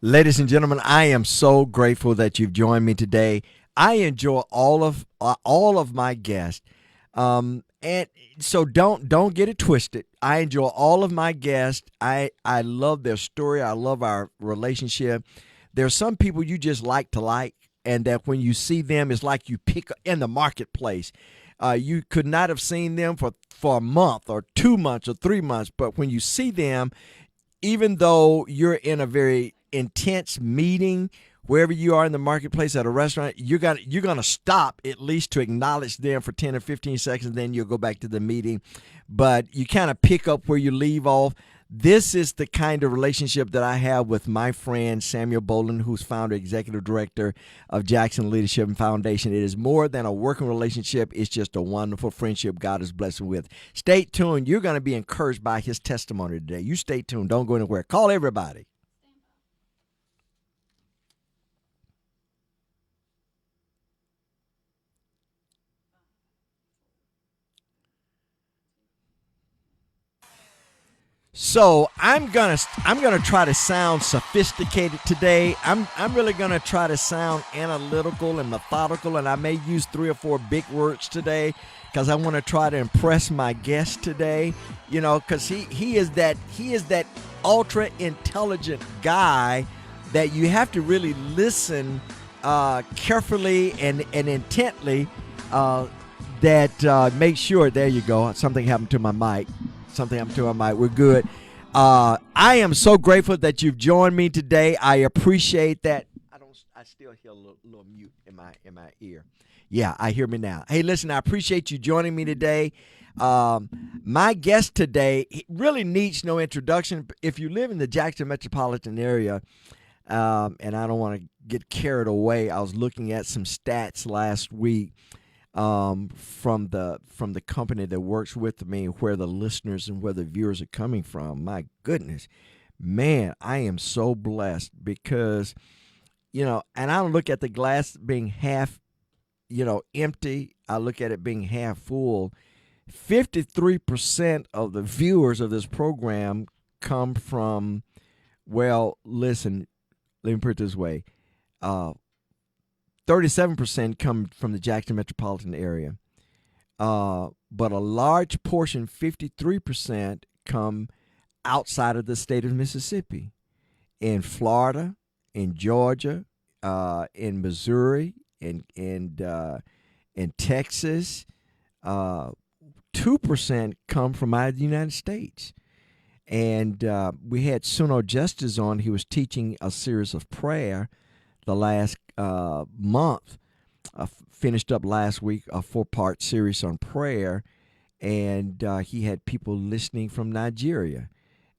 Ladies and gentlemen, I am so grateful that you've joined me today. I enjoy all of my guests, and so don't get it twisted. I enjoy all of my guests. I love their story. I love our relationship. There's some people you just like, and that when you see them, it's like you pick in the marketplace. You could not have seen them for a month or 2 months or 3 months, but when you see them, even though you're in a very intense meeting, wherever you are in the marketplace at a restaurant, you're gonna stop at least to acknowledge them for 10 or 15 seconds, then you'll go back to the meeting. But you kind of pick up where you leave off. This is the kind of relationship that I have with my friend Samuel Bolden, who's founder, executive director of Jackson Leadership and Foundation. It is more than a working relationship. It's just a wonderful friendship God is blessing with. Stay tuned. You're going to be encouraged by his testimony today. You stay tuned. Don't go anywhere. Call everybody. So I'm gonna try to sound sophisticated today. I'm really gonna try to sound analytical and methodical, and I may use three or four big words today because I want to try to impress my guest today. Because he is that ultra intelligent guy that you have to really listen carefully and intently. That make sure. There you go. Something happened to my mic. Something happened to my mic. We're good. I am so grateful that you've joined me today. I appreciate that. I still hear a little mute in my ear. Yeah, I hear me now. Hey, listen, I appreciate you joining me today. My guest today really needs no introduction. If you live in the Jackson metropolitan area, and I don't want to get carried away, I was looking at some stats last week from the company that works with me, where the listeners and where the viewers are coming from. My goodness, man, I am so blessed because and I don't look at the glass being half empty. I look at it being half full. 53% of the viewers of this program come from, well, listen, let me put it this way. 37% come from the Jackson metropolitan area. But a large portion, 53%, come outside of the state of Mississippi, in Florida, in Georgia, in Missouri, in Texas. 2% come from out of the United States. And we had Suno Justice on. He was teaching a series of prayer the last month. Finished up last week a 4-part series on prayer, and he had people listening from Nigeria.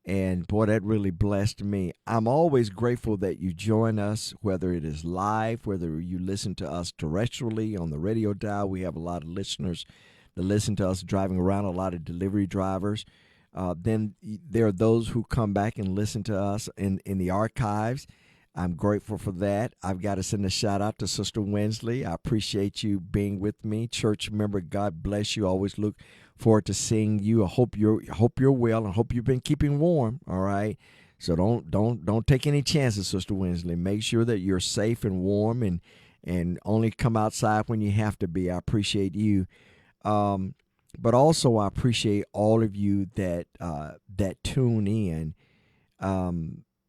And boy, that really blessed me. I'm always grateful that you join us, whether it is live, whether you listen to us terrestrially on the radio dial. We have a lot of listeners that listen to us driving around, a lot of delivery drivers. Then there are those who come back and listen to us in the archives. I'm grateful for that. I've got to send a shout out to Sister Winsley. I appreciate you being with me. Church member, God bless you. Always look forward to seeing you. I hope you're well, and hope you've been keeping warm. All right. So don't take any chances, Sister Winsley. Make sure that you're safe and warm, and only come outside when you have to be. I appreciate you. But also I appreciate all of you that tune in.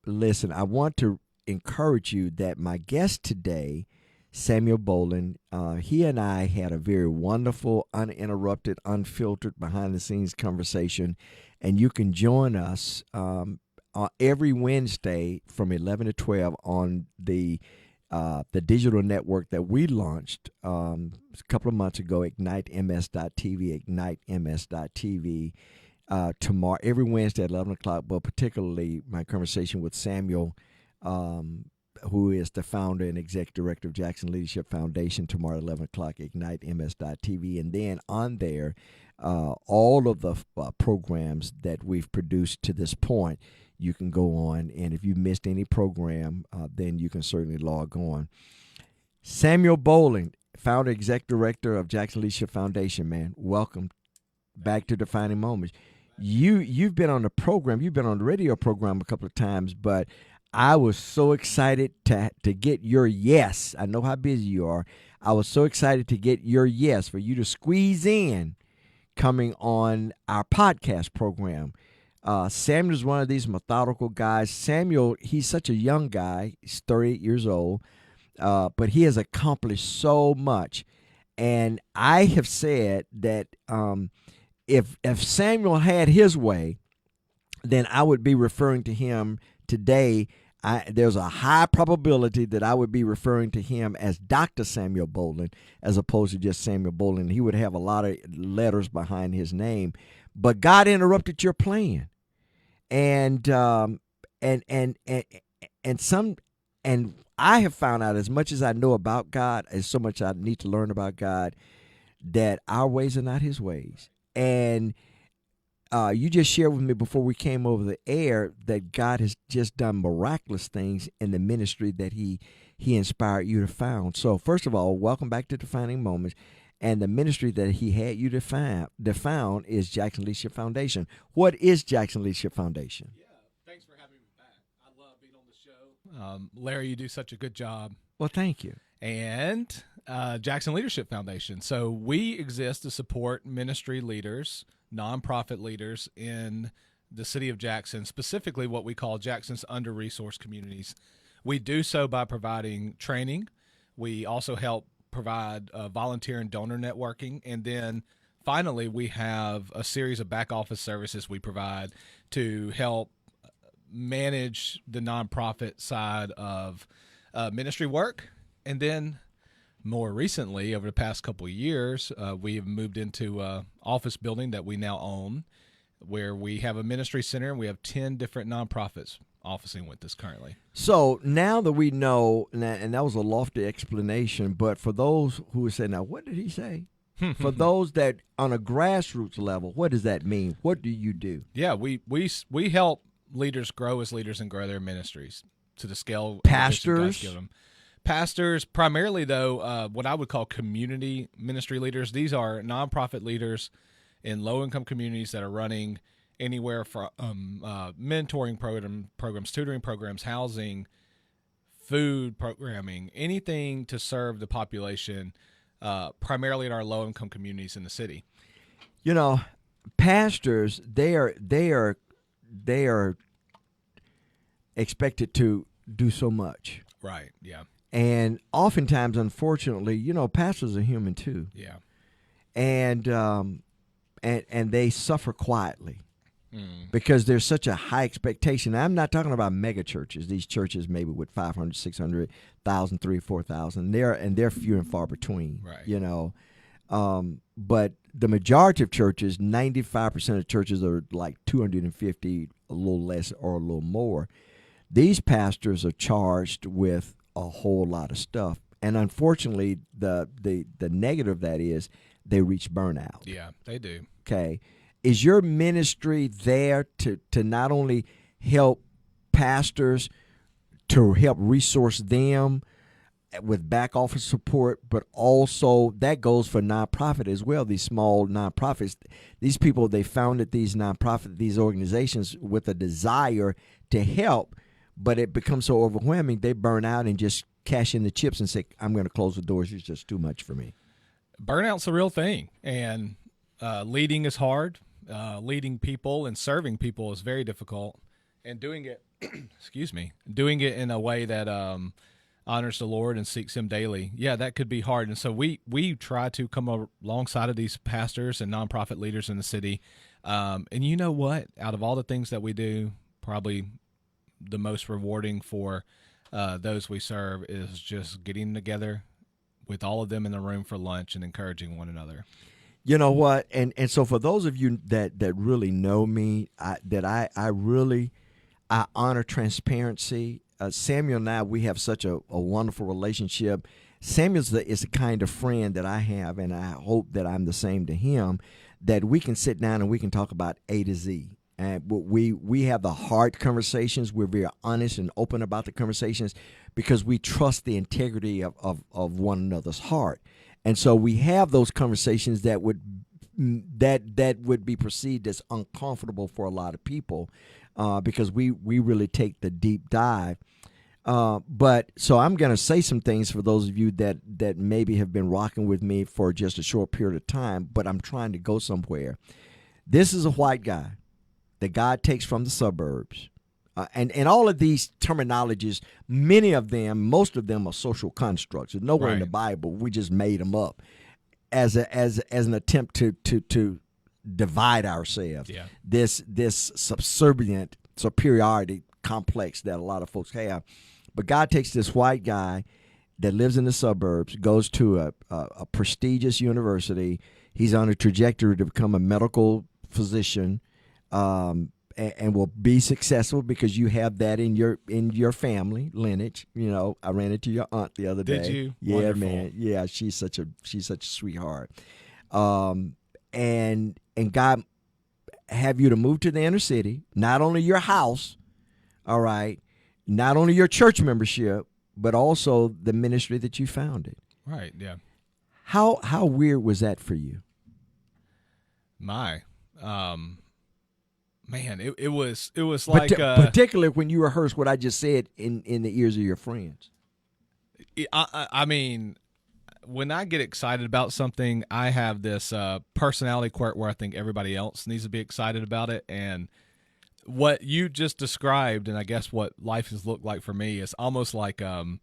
Listen, I want to encourage you that my guest today, Samuel Bolden, he and I had a very wonderful, uninterrupted, unfiltered, behind-the-scenes conversation, and you can join us every Wednesday from 11 to 12 on the digital network that we launched a couple of months ago, ignitems.tv, ignitems.tv. Tomorrow, every Wednesday at 11 o'clock, but particularly my conversation with Samuel, who is the founder and executive director of Jackson Leadership Foundation, tomorrow at 11 o'clock, ignitems.tv. And then on there, all of the programs that we've produced to this point, you can go on. And if you missed any program, then you can certainly log on. Samuel Bolden, founder, executive director of Jackson Leadership Foundation, man, welcome back to Defining Moments. You've been on the program, you've been on the radio program a couple of times, but I was so excited to get your yes. I know how busy you are. I was so excited to get your yes for you to squeeze in coming on our podcast program. Samuel's one of these methodical guys. Samuel, he's such a young guy. He's 38 years old, but he has accomplished so much. And I have said that if Samuel had his way, then I would be referring to him today. There's a high probability that I would be referring to him as Dr. Samuel Bolden as opposed to just Samuel Bolden. He would have a lot of letters behind his name. But God interrupted your plan. And I have found out, as much as I know about God, as so much I need to learn about God, that our ways are not his ways. And you just shared with me before we came over the air that God has just done miraculous things in the ministry that he inspired you to found. So first of all, welcome back to Defining Moments. And the ministry that he had you to found is Jackson Leadership Foundation. What is Jackson Leadership Foundation? Yeah, thanks for having me back. I love being on the show. Larry, you do such a good job. Well, thank you. And Jackson Leadership Foundation. So we exist to support ministry leaders, nonprofit leaders in the city of Jackson, specifically what we call Jackson's under-resourced communities. We do so by providing training. We also help provide volunteer and donor networking. And then finally, we have a series of back office services we provide to help manage the nonprofit side of ministry work. And then more recently, over the past couple of years, we have moved into an office building that we now own, where we have a ministry center, and we have 10 different nonprofits officing with us currently. So now that we know, and that was a lofty explanation, but for those who would say, now, what did he say? For those that on a grassroots level, what does that mean? What do you do? Yeah, we help leaders grow as leaders and grow their ministries to the scale pastors. Give them. Pastors, primarily though, what I would call community ministry leaders. These are nonprofit leaders in low-income communities that are running anywhere from mentoring programs, tutoring programs, housing, food programming, anything to serve the population, primarily in our low-income communities in the city. You know, pastors, they are expected to do so much. Right, yeah. And oftentimes, unfortunately, you know, pastors are human too. Yeah. And they suffer quietly because there's such a high expectation. I'm not talking about mega churches. These churches maybe with 500, 600,000, 3,000, 4,000. They're few and far between. Right. You know, but the majority of churches, 95% of churches are like 250, a little less or a little more. These pastors are charged with a whole lot of stuff, and unfortunately, the negative of that is they reach burnout. Yeah, they do. Okay, is your ministry there to not only help pastors, to help resource them with back office support, but also that goes for nonprofit as well? These small nonprofits, these people, they founded these these organizations with a desire to help. But it becomes so overwhelming, they burn out and just cash in the chips and say, I'm going to close the doors. It's just too much for me. Burnout's a real thing, and leading is hard. Leading people and serving people is very difficult, and doing it, doing it in a way that honors the Lord and seeks Him daily, yeah, that could be hard. And so we try to come alongside of these pastors and nonprofit leaders in the city. And you know what? Out of all the things that we do, probably the most rewarding for those we serve is just getting together with all of them in the room for lunch and encouraging one another. You know what? And so for those of you that really know me, I honor transparency. Samuel and I, we have such a wonderful relationship. Samuel is the kind of friend that I have, and I hope that I'm the same to him, that we can sit down and we can talk about A to Z. And we have the hard conversations. We're very honest and open about the conversations because we trust the integrity of one another's heart. And so we have those conversations that would be perceived as uncomfortable for a lot of people. because we really take the deep dive. But so I'm going to say some things for those of you that maybe have been rocking with me for just a short period of time, but I'm trying to go somewhere. This is a white guy that God takes from the suburbs. And all of these terminologies, many of them, most of them are social constructs. There's nowhere in the Bible. We just made them up as an attempt to divide ourselves. Yeah. This subservient superiority complex that a lot of folks have. But God takes this white guy that lives in the suburbs, goes to a prestigious university. He's on a trajectory to become a medical physician, and will be successful because you have that in your family lineage. You know, I ran into your aunt the other day. Did you? Yeah, Wonderful. man. Yeah, she's such a sweetheart. And God have you to move to the inner city, not only your house, all right, not only your church membership, but also the ministry that you founded. Right. Yeah. How weird was that for you? Man, it was like particularly when you rehearsed what I just said in the ears of your friends. I mean, when I get excited about something, I have this personality quirk where I think everybody else needs to be excited about it. And what you just described, and I guess what life has looked like for me, is almost like going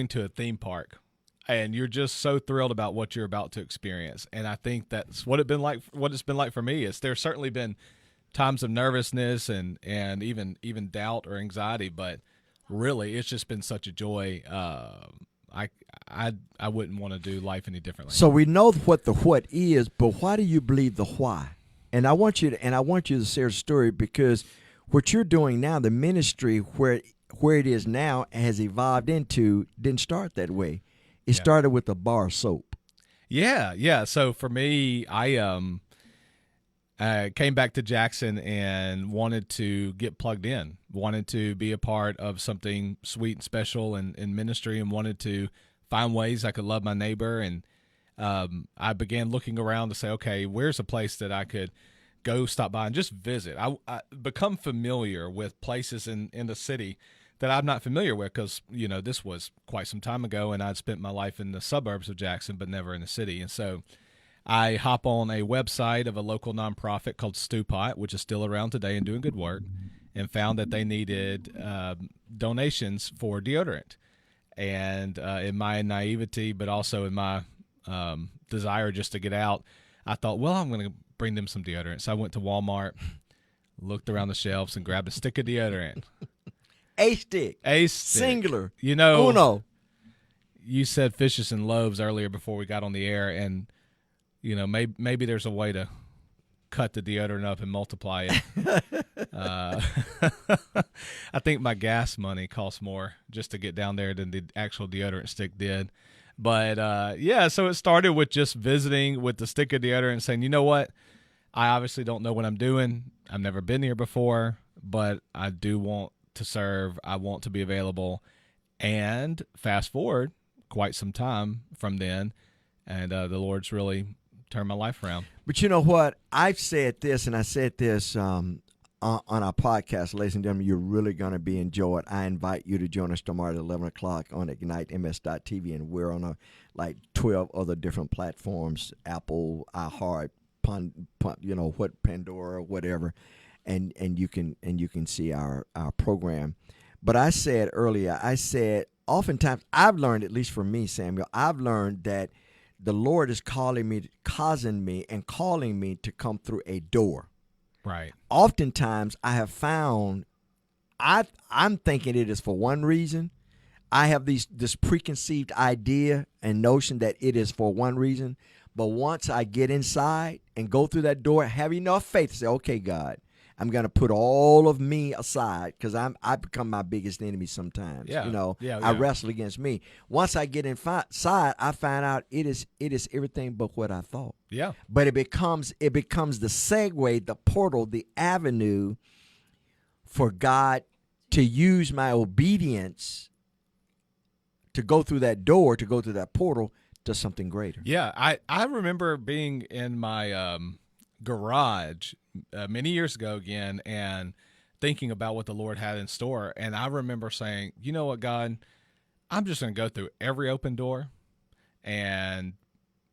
to a theme park. And you're just so thrilled about what you're about to experience. And I think that's what it's been like for me. Is there's certainly been times of nervousness and even doubt or anxiety, but really it's just been such a joy. I wouldn't want to do life any differently. So we know what the what is, but why do you believe the why? And I want you to share the story, because what you're doing now, the ministry where it is now has evolved into, didn't start that way. It started with a bar of soap. Yeah. So for me, I came back to Jackson and wanted to get plugged in, wanted to be a part of something sweet and special in ministry, and wanted to find ways I could love my neighbor. And I began looking around to say, okay, where's a place that I could go stop by and just visit? I become familiar with places in the city that I'm not familiar with, because, you know, this was quite some time ago, and I'd spent my life in the suburbs of Jackson, but never in the city. And so I hop on a website of a local nonprofit called Stew Pot, which is still around today and doing good work, and found that they needed donations for deodorant. And in my naivety, but also in my desire just to get out, I thought, well, I'm going to bring them some deodorant. So I went to Walmart, looked around the shelves, and grabbed a stick of deodorant. A stick. Singular. You know, uno. You said fishes and loaves earlier before we got on the air, and, you know, maybe there's a way to cut the deodorant up and multiply it. I think my gas money costs more just to get down there than the actual deodorant stick did. But, so it started with just visiting with the stick of deodorant and saying, you know what? I obviously don't know what I'm doing. I've never been here before, but I do want to serve. I want to be available. And fast forward quite some time from then, and the Lord's really turned my life around. But you know what? I've said this, and I said this on our podcast, ladies and gentlemen. You're really going to be enjoyed. I invite you to join us tomorrow at 11 o'clock on IgniteMS.tv, and we're on like 12 other different platforms: Apple, iHeart, Pandora, whatever. And you can see our program. But I said earlier, oftentimes I've learned, at least for me, Samuel, I've learned that the Lord is calling me to come through a door. Right. Oftentimes I have found I'm thinking it is for one reason. I have this preconceived idea and notion that it is for one reason. But once I get inside and go through that door, have enough faith to say, okay, God, I'm going to put all of me aside, because I become my biggest enemy sometimes. Yeah. You know, Yeah. I wrestle against me. Once I get inside, I find out it is everything but what I thought. Yeah. But it becomes the segue, the portal, the avenue for God to use my obedience to go through that door, to go through that portal to something greater. Yeah. I remember being in my garage many years ago again, and thinking about what the Lord had in store. And I remember saying, you know what, God, I'm just going to go through every open door and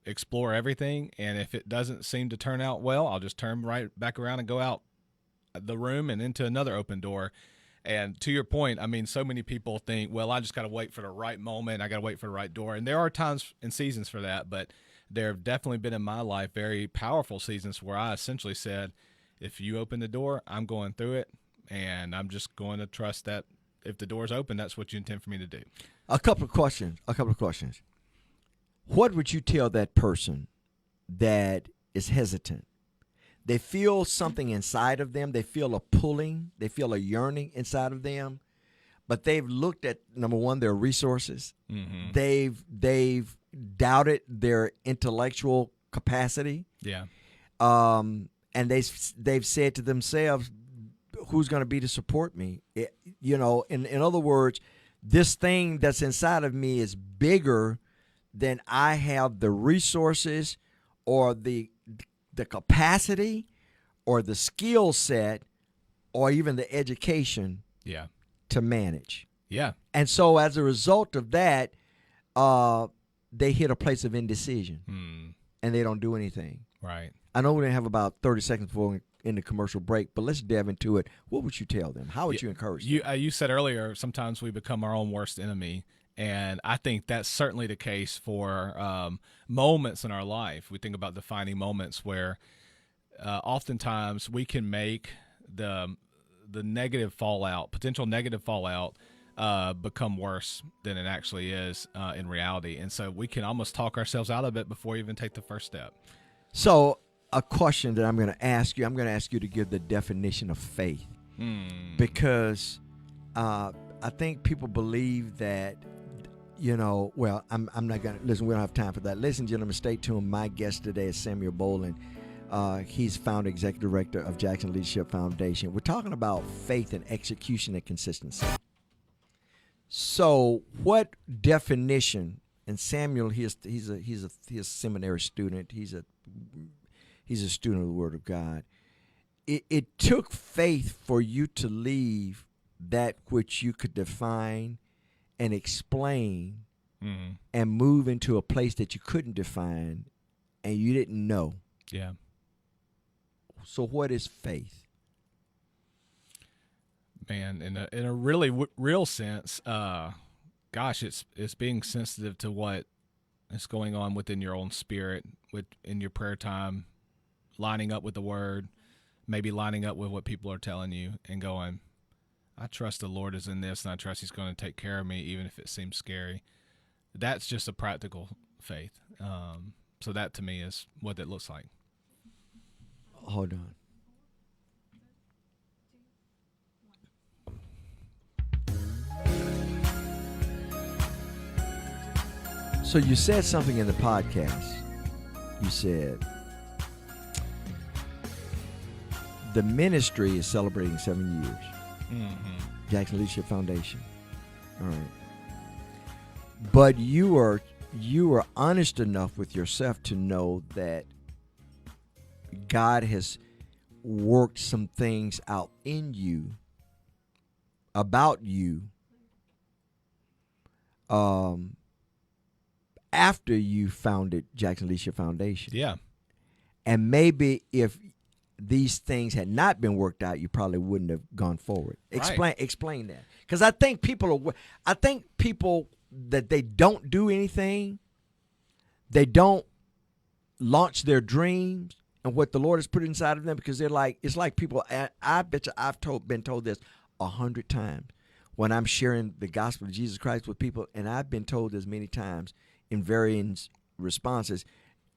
explore everything. And if it doesn't seem to turn out well, I'll just turn right back around and go out the room and into another open door. And to your point, I mean, so many people think, well, I just got to wait for the right moment. I got to wait for the right door. And there are times and seasons for that, but there have definitely been in my life very powerful seasons where I essentially said, if you open the door, I'm going through it, and I'm just going to trust that if the door's open, that's what you intend for me to do. A couple of questions. What would you tell that person that is hesitant? They feel something inside of them. They feel a pulling. They feel a yearning inside of them. But they've looked at, number one, their resources. Mm-hmm. They've doubted their intellectual capacity. Yeah. And they've said to themselves, who's going to be to support me? In other words, this thing that's inside of me is bigger than I have the resources or the capacity or the skill set or even the education to manage. Yeah. And so as a result of that, they hit a place of indecision and they don't do anything. Right. I know we're going to have about 30 seconds before we in the commercial break, but let's delve into it. What would you tell them? How would you encourage them? You said earlier, sometimes we become our own worst enemy. And I think that's certainly the case for moments in our life. We think about defining moments where oftentimes we can make the negative fallout, potential negative fallout, become worse than it actually is in reality. And so we can almost talk ourselves out of it before we even take the first step. So a question that I'm going to ask you to give the definition of faith. Because I think people believe that, well, I'm not going to, listen, we don't have time for that. Ladies and gentlemen, stay tuned. My guest today is Samuel Bolden. He's founder, executive director of Jackson Leadership Foundation. We're talking about faith and execution and consistency. So what definition, and Samuel, he's a seminary student. He's a student of the Word of God. It took faith for you to leave that which you could define and explain and move into a place that you couldn't define and you didn't know. Yeah. So what is faith? Man, in a really real sense, it's being sensitive to what is going on within your own spirit, in your prayer time, lining up with the Word, maybe lining up with what people are telling you and going, I trust the Lord is in this, and I trust He's going to take care of me, even if it seems scary. That's just a practical faith. So that to me is what it looks like. Hold on. So you said something in the podcast. You said the ministry is celebrating 7 years. Jackson Leadership Foundation. All right. But you are honest enough with yourself to know that God has worked some things out in you, about you, after you founded Jackson Leadership Foundation. Yeah. And maybe if these things had not been worked out, you probably wouldn't have gone forward. Explain that. Because I think people that they don't do anything, they don't launch their dreams and what the Lord has put inside of them, because they're like, it's like people, I bet you I've been told this 100 times when I'm sharing the gospel of Jesus Christ with people, and I've been told this many times in varying responses,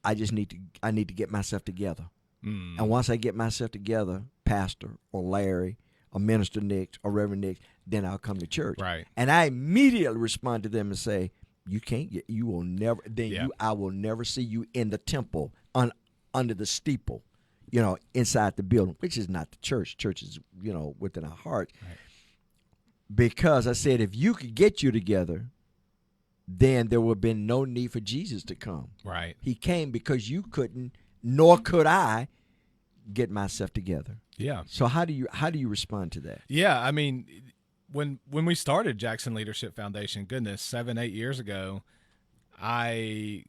I need to get myself together. And once I get myself together, Pastor or Larry or Minister Nick or Reverend Nick, then I'll come to church. Right. And I immediately respond to them and say, I will never see you in the temple under the steeple, inside the building, which is not the church. Church is, within our heart. Right. Because I said, if you could get you together, then there would have been no need for Jesus to come. Right. He came because you couldn't, nor could I, get myself together. Yeah. So how do you respond to that? Yeah, I mean, when we started Jackson Leadership Foundation, goodness, 7-8 years ago, I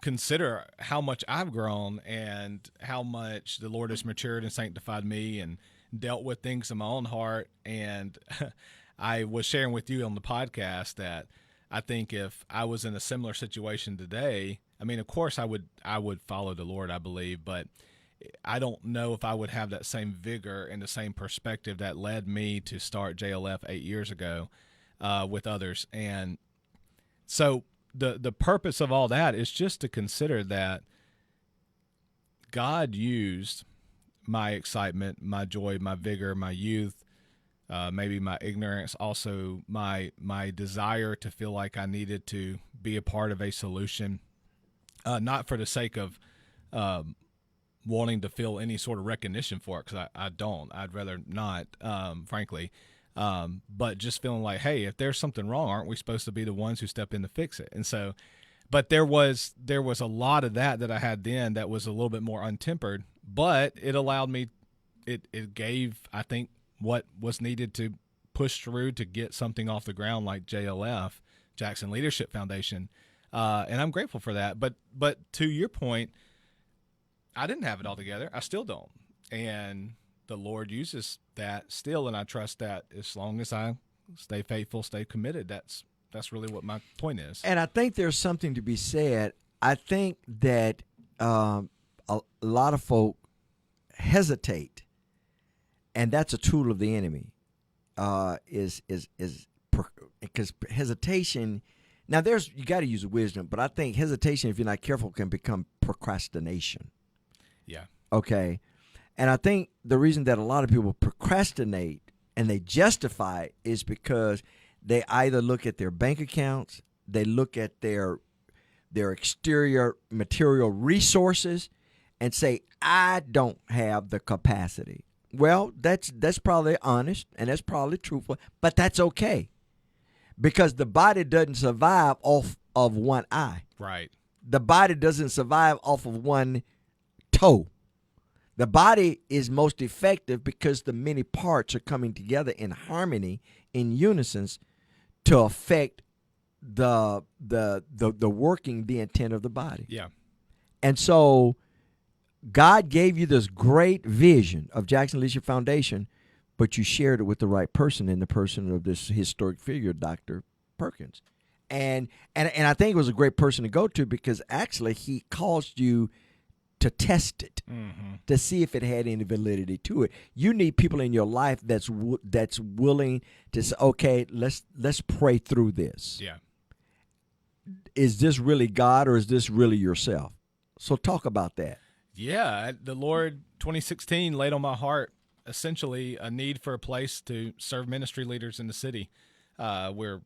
consider how much I've grown and how much the Lord has matured and sanctified me and dealt with things in my own heart. And I was sharing with you on the podcast that I think if I was in a similar situation today, I mean, of course I would follow the Lord, I believe, but I don't know if I would have that same vigor and the same perspective that led me to start JLF 8 years ago with others. And so the purpose of all that is just to consider that God used my excitement, my joy, my vigor, my youth, maybe my ignorance, also my desire to feel like I needed to be a part of a solution, not for the sake of wanting to feel any sort of recognition for it, because I don't. I'd rather not, frankly. But just feeling like, hey, if there's something wrong, aren't we supposed to be the ones who step in to fix it? And so, but there was a lot of that I had then that was a little bit more untempered, but it allowed me, it gave, I think, what was needed to push through to get something off the ground like JLF, Jackson Leadership Foundation. And I'm grateful for that. But to your point, I didn't have it all together. I still don't. And the Lord uses that still, and I trust that as long as I stay faithful, stay committed, that's really what my point is. And I think there's something to be said. I think that a lot of folk hesitate, and that's a tool of the enemy. Is because hesitation. Now, you got to use wisdom, but I think hesitation, if you're not careful, can become procrastination. Yeah. Okay. And I think the reason that a lot of people procrastinate and they justify it is because they either look at their bank accounts, they look at their exterior material resources and say, I don't have the capacity. Well, that's probably honest and that's probably truthful, but that's okay. Because the body doesn't survive off of one eye. Right. The body doesn't survive off of one toe. The body is most effective because the many parts are coming together in harmony, in unison, to affect the working, the intent of the body. Yeah. And so God gave you this great vision of Jackson Leadership Foundation, but you shared it with the right person in the person of this historic figure, Dr. Perkins. And I think it was a great person to go to because actually he caused you to test it, to see if it had any validity to it. You need people in your life that's willing to say, okay, let's pray through this. Yeah. Is this really God or is this really yourself? So talk about that. Yeah, the Lord, 2016, laid on my heart essentially a need for a place to serve ministry leaders in the city where,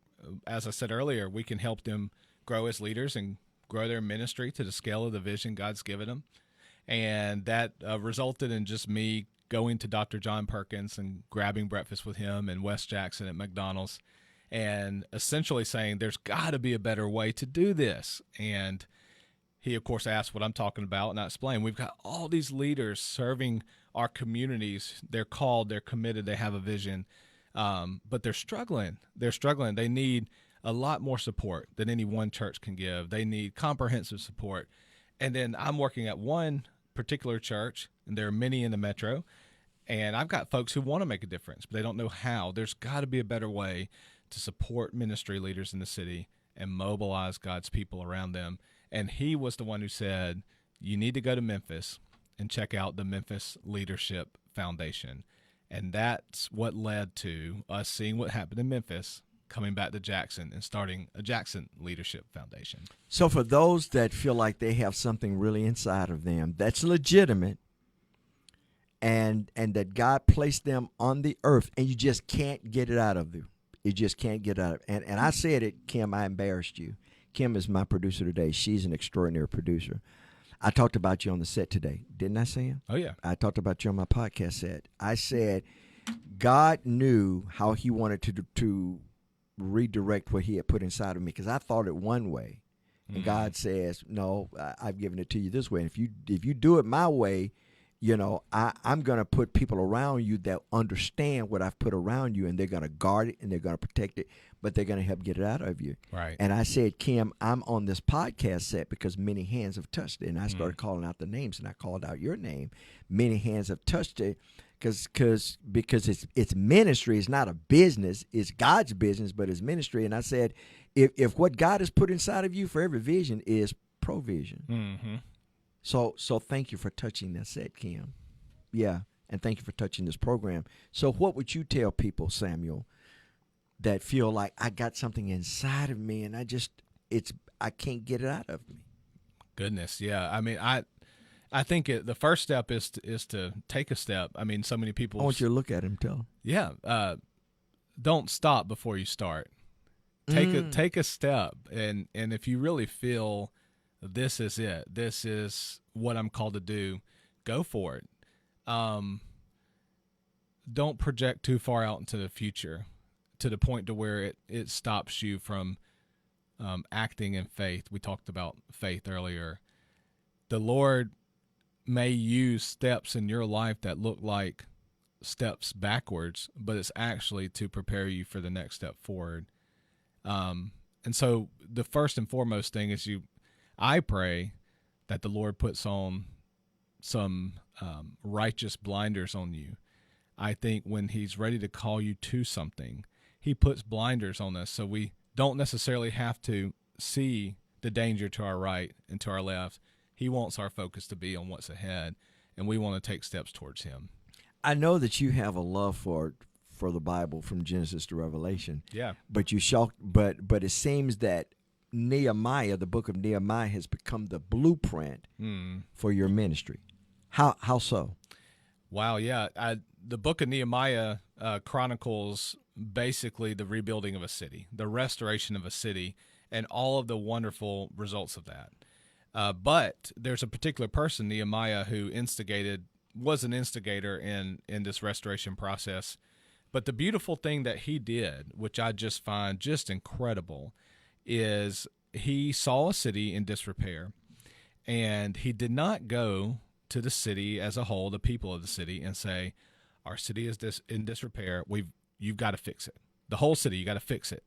as I said earlier, we can help them grow as leaders and grow their ministry to the scale of the vision God's given them. And that resulted in just me going to Dr. John Perkins and grabbing breakfast with him in West Jackson at McDonald's and essentially saying there's got to be a better way to do this. And he, of course, asked what I'm talking about, and I explained we've got all these leaders serving our communities. They're called, they're committed, they have a vision, but they're struggling. They need a lot more support than any one church can give. They need comprehensive support. And then I'm working at one particular church, and there are many in the metro, and I've got folks who want to make a difference, but they don't know how. There's got to be a better way to support ministry leaders in the city and mobilize God's people around them. And he was the one who said, you need to go to Memphis and check out the Memphis Leadership Foundation. And that's what led to us seeing what happened in Memphis, coming back to Jackson and starting a Jackson Leadership Foundation. So for those that feel like they have something really inside of them that's legitimate and that God placed them on the earth and you just can't get it out of you. You just can't get it out of it. And I said it, Kim, I embarrassed you. Kim is my producer today. She's an extraordinary producer. I talked about you on the set today. Didn't I, Sam? Oh, yeah. I talked about you on my podcast set. I said God knew how he wanted to redirect what he had put inside of me because I thought it one way. And God says, no, I've given it to you this way. And if you do it my way, I'm going to put people around you that understand what I've put around you, and they're going to guard it and they're going to protect it, but they're going to help get it out of you. Right. And I said, Kim, I'm on this podcast set because many hands have touched it. And I started calling out the names, and I called out your name. Many hands have touched it because it's ministry. It's not a business. It's God's business, but it's ministry. And I said, if what God has put inside of you for every vision is provision. Mm-hmm. So thank you for touching that set, Kim. Yeah, and thank you for touching this program. So what would you tell people, Samuel, that feel like I got something inside of me and I can't get it out of me? Goodness, yeah. I mean, I think the first step is to take a step. I mean, so many people. I want you to look at him, tell him. Yeah, don't stop before you start. Take a step, and if you really feel this is it, this is what I'm called to do, go for it. Don't project too far out into the future to the point to where it stops you from acting in faith. We talked about faith earlier. The Lord may use steps in your life that look like steps backwards, but it's actually to prepare you for the next step forward. And so the first and foremost thing is I pray that the Lord puts on some righteous blinders on you. I think when he's ready to call you to something, he puts blinders on us so we don't necessarily have to see the danger to our right and to our left. He wants our focus to be on what's ahead, and we want to take steps towards him. I know that you have a love for the Bible from Genesis to Revelation. Yeah. But but it seems that Nehemiah, the book of Nehemiah, has become the blueprint for your ministry. How so? Wow, yeah. The book of Nehemiah chronicles basically the rebuilding of a city, the restoration of a city, and all of the wonderful results of that. But there's a particular person, Nehemiah, who was an instigator in this restoration process. But the beautiful thing that he did, which I just find just incredible, is he saw a city in disrepair, and he did not go to the city as a whole, the people of the city, and say, our city is in disrepair. You've got to fix it. The whole city, you got to fix it.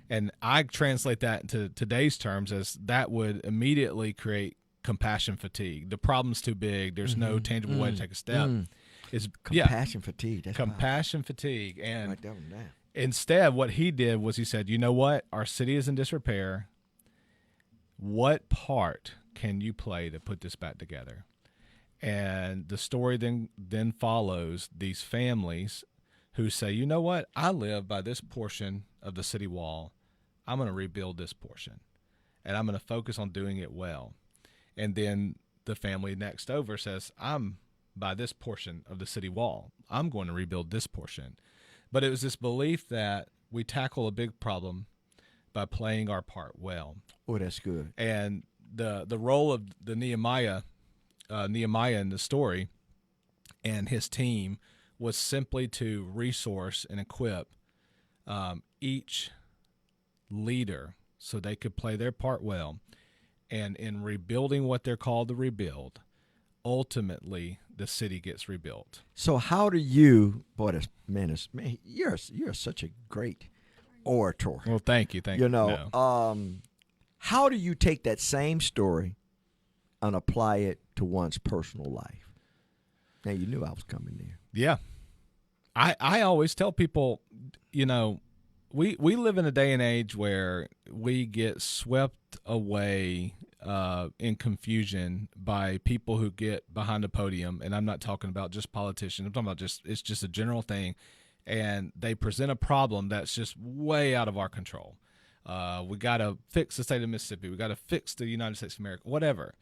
And I translate that into today's terms as that would immediately create compassion fatigue. The problem's too big. There's no tangible way to take a step. It's compassion fatigue. That's compassion fatigue. And write that one down. Instead, what he did was he said, you know what? Our city is in disrepair. What part can you play to put this back together? And the story then follows these families who say, you know what? I live by this portion of the city wall. I'm going to rebuild this portion, and I'm going to focus on doing it well. And then the family next over says, I'm by this portion of the city wall. I'm going to rebuild this portion. But it was this belief that we tackle a big problem by playing our part well. Oh, that's good. And the role of the Nehemiah in the story and his team was simply to resource and equip each leader so they could play their part well. And in rebuilding what they're called to rebuild, ultimately the city gets rebuilt. So how do you, boy, man, you're such a great orator. Well, thank you. How do you take that same story and apply it to one's personal life? Now, you knew I was coming there. Yeah. I always tell people, we live in a day and age where we get swept away in confusion by people who get behind the podium. And I'm not talking about just politicians. I'm talking about it's just a general thing. And they present a problem that's just way out of our control. We got to fix the state of Mississippi. We got to fix the United States of America, whatever.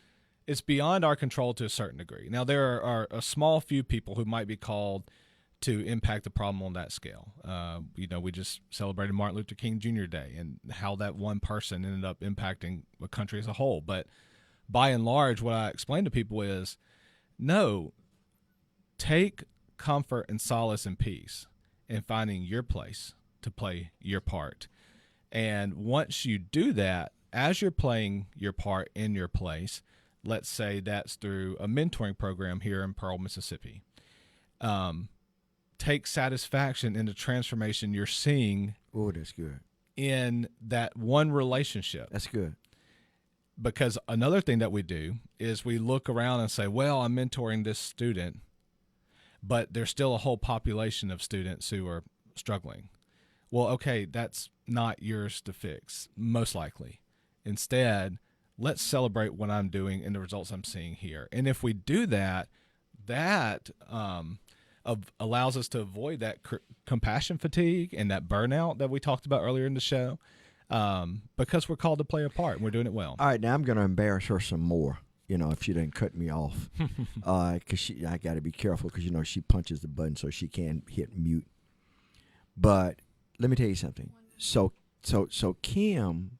It's beyond our control to a certain degree. Now, there are a small few people who might be called to impact the problem on that scale. We just celebrated Martin Luther King Jr. Day and how that one person ended up impacting the country as a whole. But by and large, what I explain to people is, no, take comfort and solace and peace in finding your place to play your part. And once you do that, as you're playing your part in your place, let's say that's through a mentoring program here in Pearl, Mississippi. Take satisfaction in the transformation you're seeing. Oh, that's good. In that one relationship. That's good. Because another thing that we do is we look around and say, well, I'm mentoring this student, but there's still a whole population of students who are struggling. Well, okay, that's not yours to fix, most likely. Instead, let's celebrate what I'm doing and the results I'm seeing here. And if we do that, that allows us to avoid that compassion fatigue and that burnout that we talked about earlier in the show, because we're called to play a part and we're doing it well. All right, now I'm going to embarrass her some more, if she didn't cut me off. Because I got to be careful because, she punches the button so she can't hit mute. But let me tell you something. So Kim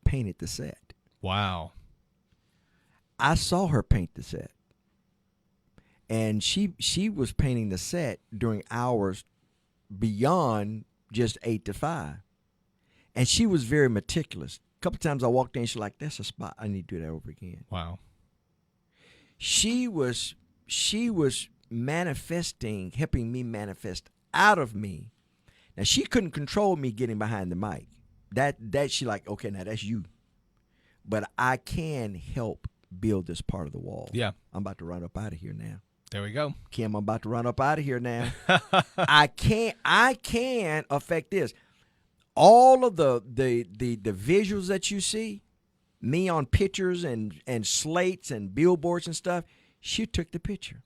painted the set. Wow. I saw her paint the set. And she was painting the set during hours beyond just 8 to 5. And she was very meticulous. A couple times I walked in, she's like, that's a spot. I need to do that over again. Wow. She was manifesting, helping me manifest out of me. Now, she couldn't control me getting behind the mic. That she like, okay, now that's you. But I can help build this part of the wall. Yeah. I'm about to run up out of here now. There we go. Kim, I'm about to run up out of here now. I can affect this. All of the visuals that you see, me on pictures and slates and billboards and stuff, she took the picture.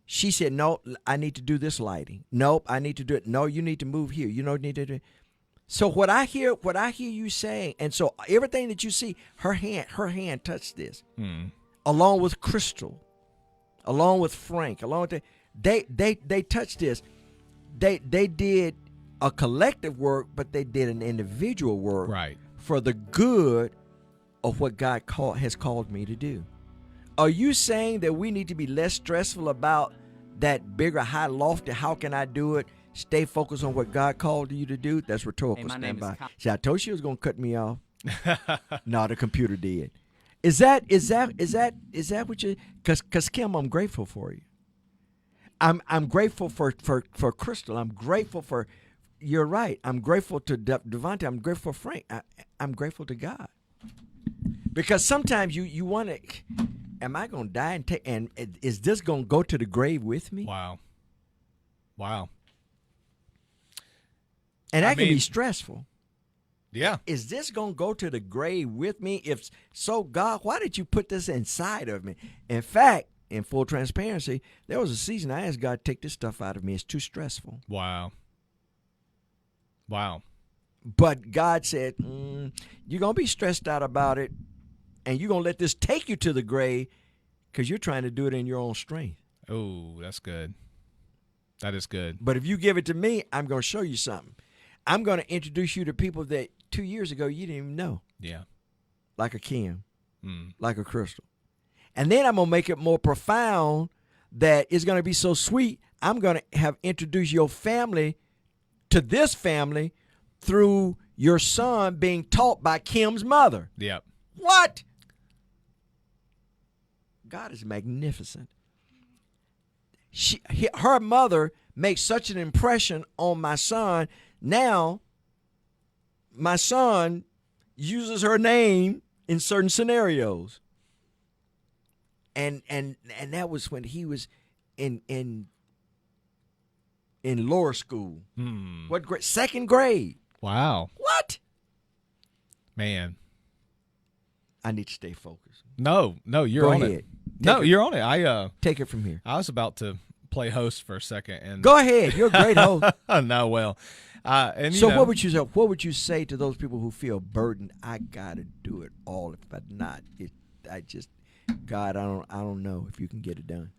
She said, no, I need to do this lighting. Nope, I need to do it. No, you need to move here. You need to do it. So what I hear you saying, and so everything that you see, her hand touched this, along with Crystal, along with Frank, along with they touched this. They did a collective work, but they did an individual work, right, for the good of what God has called me to do. Are you saying that we need to be less stressful about that bigger, high, lofty, how can I do it? Stay focused on what God called you to do? That's rhetorical. Hey, Stand by. See, I told you it was going to cut me off. No, the computer did. Is that what you? Because Kim, I'm grateful for you. I'm grateful for Crystal. I'm grateful for. You're right. I'm grateful to Devontae. I'm grateful for Frank. I'm grateful to God. Because sometimes you want to. Am I going to die and is this going to go to the grave with me? Wow. And that can be stressful. Yeah. Is this going to go to the grave with me? If so, God, why did you put this inside of me? In fact, in full transparency, there was a season I asked God to take this stuff out of me. It's too stressful. Wow. But God said, you're going to be stressed out about it, and you're going to let this take you to the grave because you're trying to do it in your own strength. Oh, that's good. That is good. But if you give it to me, I'm going to show you something. I'm going to introduce you to people that 2 years ago you didn't even know. Yeah. Like a Kim, like a Crystal. And then I'm going to make it more profound that it's going to be so sweet. I'm going to have introduced your family to this family through your son being taught by Kim's mother. Yep. What? God is magnificent. Her mother makes such an impression on my son. Now, my son uses her name in certain scenarios. And that was when he was in lower school. What grade? Second grade. Wow. What? Man. I need to stay focused. No, you're Go on ahead. it. You're on it. Take it from here. I was about to play host for a second and Go ahead. You're a great host. No, well. And so what would you say to those people who feel burdened? I gotta do it all. If I not, God, I don't know if you can get it done.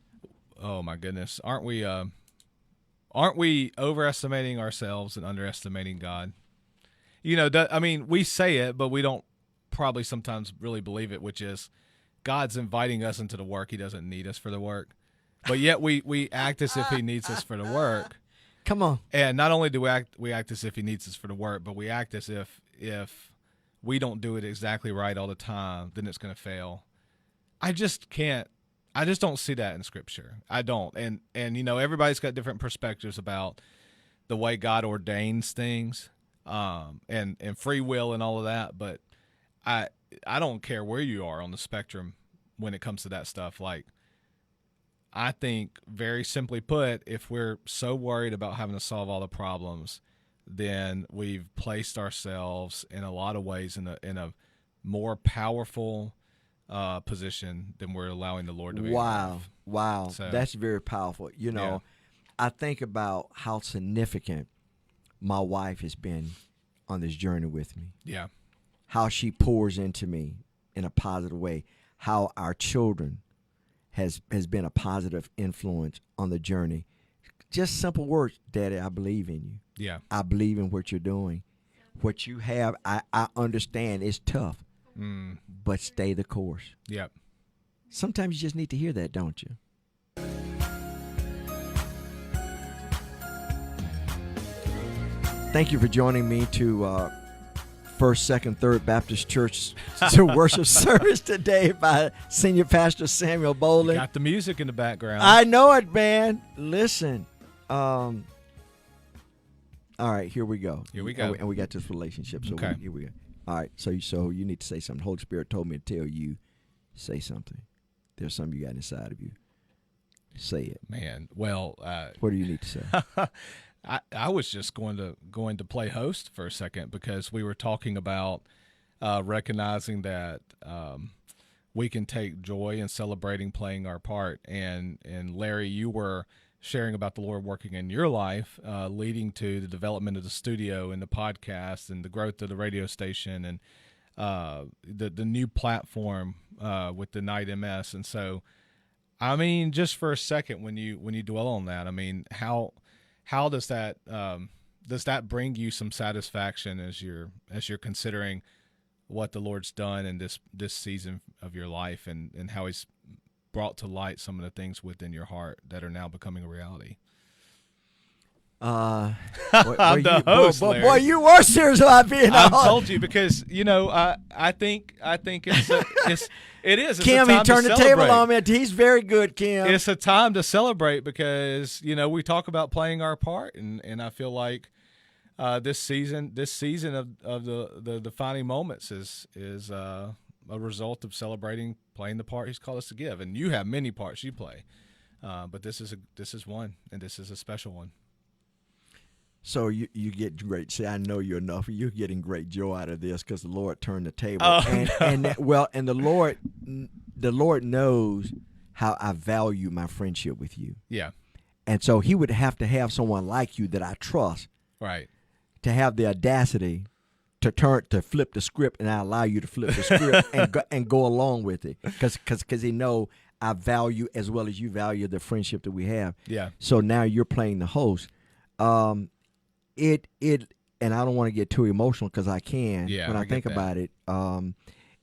Oh my goodness, aren't we overestimating ourselves and underestimating God? We say it, but we don't probably sometimes really believe it, which is God's inviting us into the work. He doesn't need us for the work, but yet we act as if He needs us for the work. Come on. And not only do we act as if He needs us for the work, but we act as if we don't do it exactly right all the time, then it's going to fail. I just can't. I just don't see that in Scripture. I don't. And everybody's got different perspectives about the way God ordains things, and free will and all of that. But I don't care where you are on the spectrum when it comes to that stuff. Like, I think, very simply put, if we're so worried about having to solve all the problems, then we've placed ourselves in a lot of ways in a more powerful position than we're allowing the Lord to be. Wow. So, That's very powerful. I think about how significant my wife has been on this journey with me. Yeah. How she pours into me in a positive way. How our children has been a positive influence on the journey. Just simple words, Daddy, I believe in you. Yeah. I believe in what you're doing. What you have, I understand it's tough, but stay the course. Yep. Sometimes you just need to hear that, don't you? Thank you for joining me to First, Second, Third Baptist Church to worship service today by Senior Pastor Samuel Bolden. Got the music in the background. I know it, man. Listen. All right, here we go. Here we go. And we got this relationship. So Okay. here we go. All right, so you need to say something. Holy Spirit told me to tell you, say something. There's something you got inside of you. Say it. Man, well, What do you need to say? I was just going to play host for a second, because we were talking about recognizing that we can take joy in celebrating playing our part. And Larry, you were sharing about the Lord working in your life, leading to the development of the studio and the podcast and the growth of the radio station and the new platform with the Night MS. And so, I mean, just for a second, when you dwell on that, I mean, how does that bring you some satisfaction as you're considering what the Lord's done in this season of your life, and how He's brought to light some of the things within your heart that are now becoming a reality? I'm the host, Larry. Boy, you were serious about being I a host. told you, because I think it is. It's Kim, a time he turned to the table celebrate. on me. He's very good, Kim. It's a time to celebrate, because we talk about playing our part, and I feel like this season of the defining moments is a result of celebrating playing the part He's called us to give. And you have many parts you play, but this is one, and this is a special one. So you get great. See, I know you enough. You're getting great joy out of this because the Lord turned the table. Oh, and the Lord knows how I value my friendship with you. Yeah. And so He would have to have someone like you that I trust, Right. to have the audacity to flip the script, and I allow you to flip the script and go along with it, because He know I value as well as you value the friendship that we have. Yeah. So now you're playing the host. And I don't want to get too emotional, because I can. Yeah, when I I get think that. about it,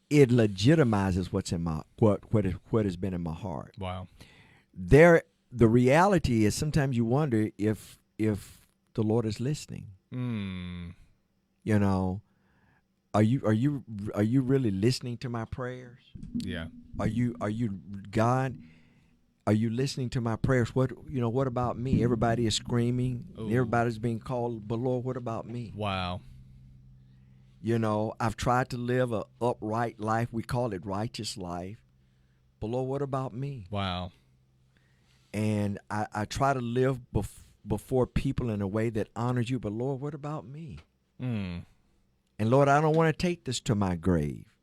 it legitimizes what's in my what has been in my heart. Wow. The reality is, sometimes you wonder if the Lord is listening. Are you really listening to my prayers? Yeah. Are you God? Are you listening to my prayers? What about me? Everybody is screaming. Ooh. Everybody's being called, but Lord, what about me? Wow. I've tried to live a upright life. We call it righteous life. But Lord, what about me? Wow. And I try to live before people in a way that honors you. But Lord, what about me? And Lord, I don't want to take this to my grave.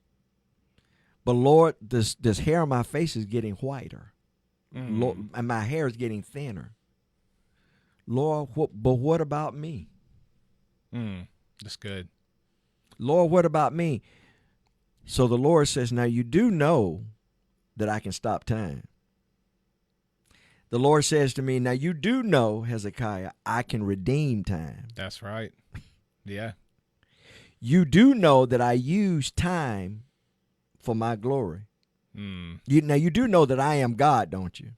But Lord, this hair on my face is getting whiter. Lord, and my hair is getting thinner. Lord, but what about me? That's good. Lord, what about me? So the Lord says, now you do know that I can stop time. The Lord says to me, now you do know, Hezekiah, I can redeem time. That's right. Yeah. You do know that I use time for my glory. Now you do know that I am God, don't you?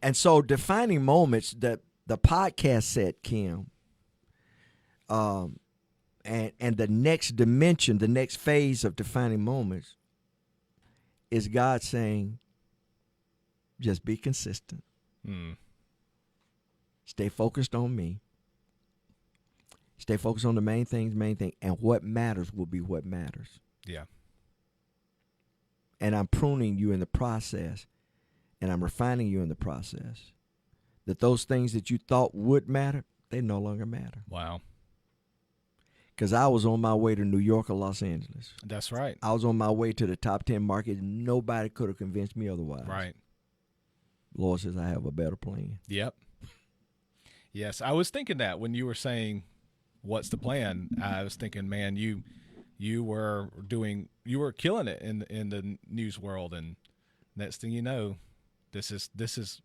And so defining moments, that the podcast said, Kim, and the next dimension, the next phase of defining moments is God saying, just be consistent. Stay focused on me. Stay focused on the main thing, and what matters will be what matters. Yeah. And I'm pruning you in the process, and I'm refining you in the process. That those things that you thought would matter, they no longer matter. Wow. Because I was on my way to New York or Los Angeles. That's right. I was on my way to the top 10 markets. Nobody could have convinced me otherwise. Right. Lord says I have a better plan. Yep. Yes, I was thinking that when you were saying, what's the plan? I was thinking, man, you were killing it in the news world, and next thing you know, this is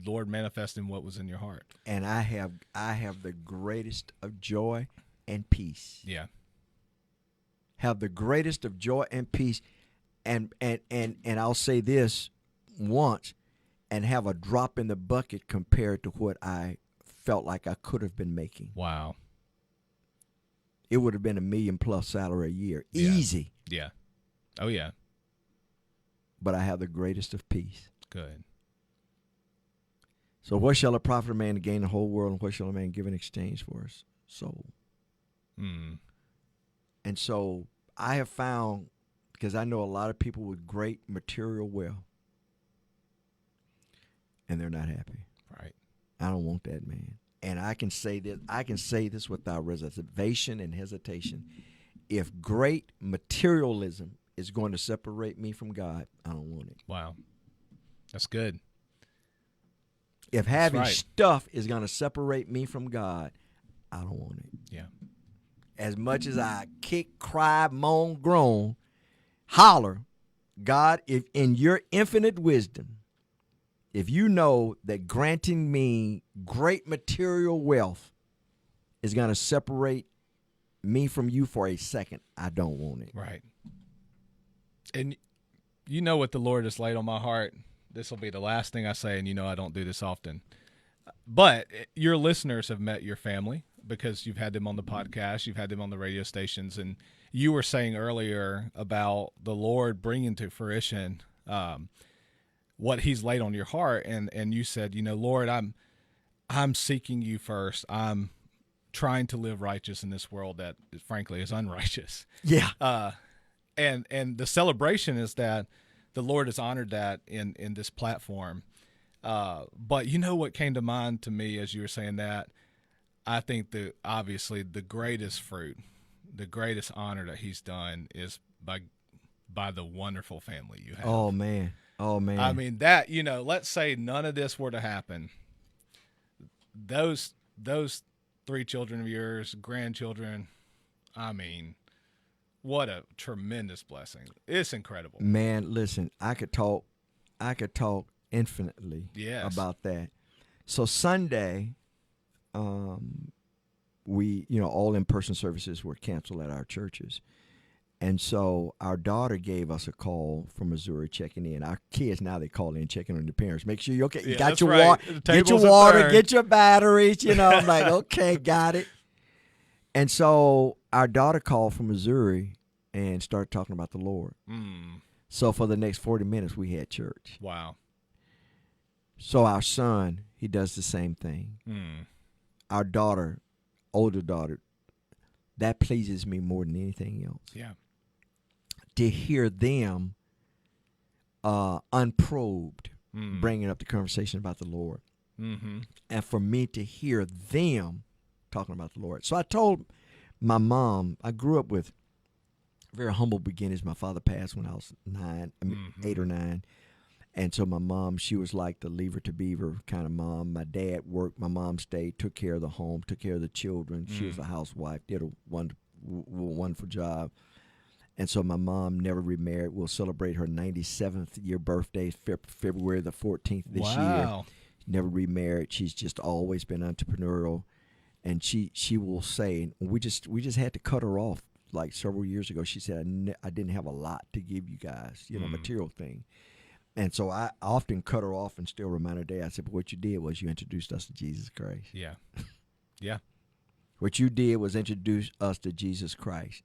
Lord manifesting what was in your heart. And I have the greatest of joy and peace. Yeah. Have the greatest of joy and peace, and I'll say this once, and have a drop in the bucket compared to what I felt like I could have been making. Wow. It would have been $1 million+ salary a year. Yeah. Easy. Yeah. Oh, yeah. But I have the greatest of peace. Good. So what shall it profit a man to gain the whole world, and what shall a man give in exchange for his soul? And so I have found, because I know a lot of people with great material wealth, and they're not happy. Right. I don't want that, man. And I can say this without reservation and hesitation. If great materialism is going to separate me from God, I don't want it. Wow. That's good. If having right. stuff is going to separate me from God, I don't want it. Yeah. As much as I kick, cry, moan, groan, holler, God, if in your infinite wisdom, if you know that granting me great material wealth is going to separate me from you for a second, I don't want it. Right. And you know what the Lord has laid on my heart. This will be the last thing I say, and you know I don't do this often. But your listeners have met your family because you've had them on the podcast, you've had them on the radio stations, and you were saying earlier about the Lord bringing to fruition what He's laid on your heart, and you said, you know, Lord, I'm seeking you first. I'm trying to live righteous in this world that, frankly, is unrighteous. Yeah. And the celebration is that the Lord has honored that in this platform. But you know what came to mind to me as you were saying that? I think obviously the greatest fruit, the greatest honor that He's done is by the wonderful family you have. Oh, man. I mean, that, you know, let's say none of this were to happen. Those 3 children of yours, grandchildren, I mean, what a tremendous blessing. It's incredible. Man, listen, I could talk infinitely about that. So Sunday, we, all in-person services were canceled at our churches. And so our daughter gave us a call from Missouri checking in. Our kids now, they call in checking on their parents. Make sure you're okay. You got your water. Get your water. Get your batteries. I'm like, okay, got it. And so our daughter called from Missouri and started talking about the Lord. So for the next 40 minutes, we had church. Wow. So our son, he does the same thing. Our daughter, older daughter, that pleases me more than anything else. Yeah. To hear them unprobed bringing up the conversation about the Lord. And for me to hear them talking about the Lord. So I told my mom, I grew up with very humble beginnings. My father passed when I was 8 or 9. And so my mom, she was like the lever to beaver kind of mom. My dad worked. My mom stayed, took care of the home, took care of the children. She was a housewife, did a wonderful job. And so my mom never remarried. We'll celebrate her 97th year birthday, February the 14th this year. Never remarried. She's just always been entrepreneurial. And she will say, and we just had to cut her off like several years ago. She said, I didn't have a lot to give you guys, material thing. And so I often cut her off and still remind her today. I said, but what you did was you introduced us to Jesus Christ. Yeah. Yeah. What you did was introduce us to Jesus Christ.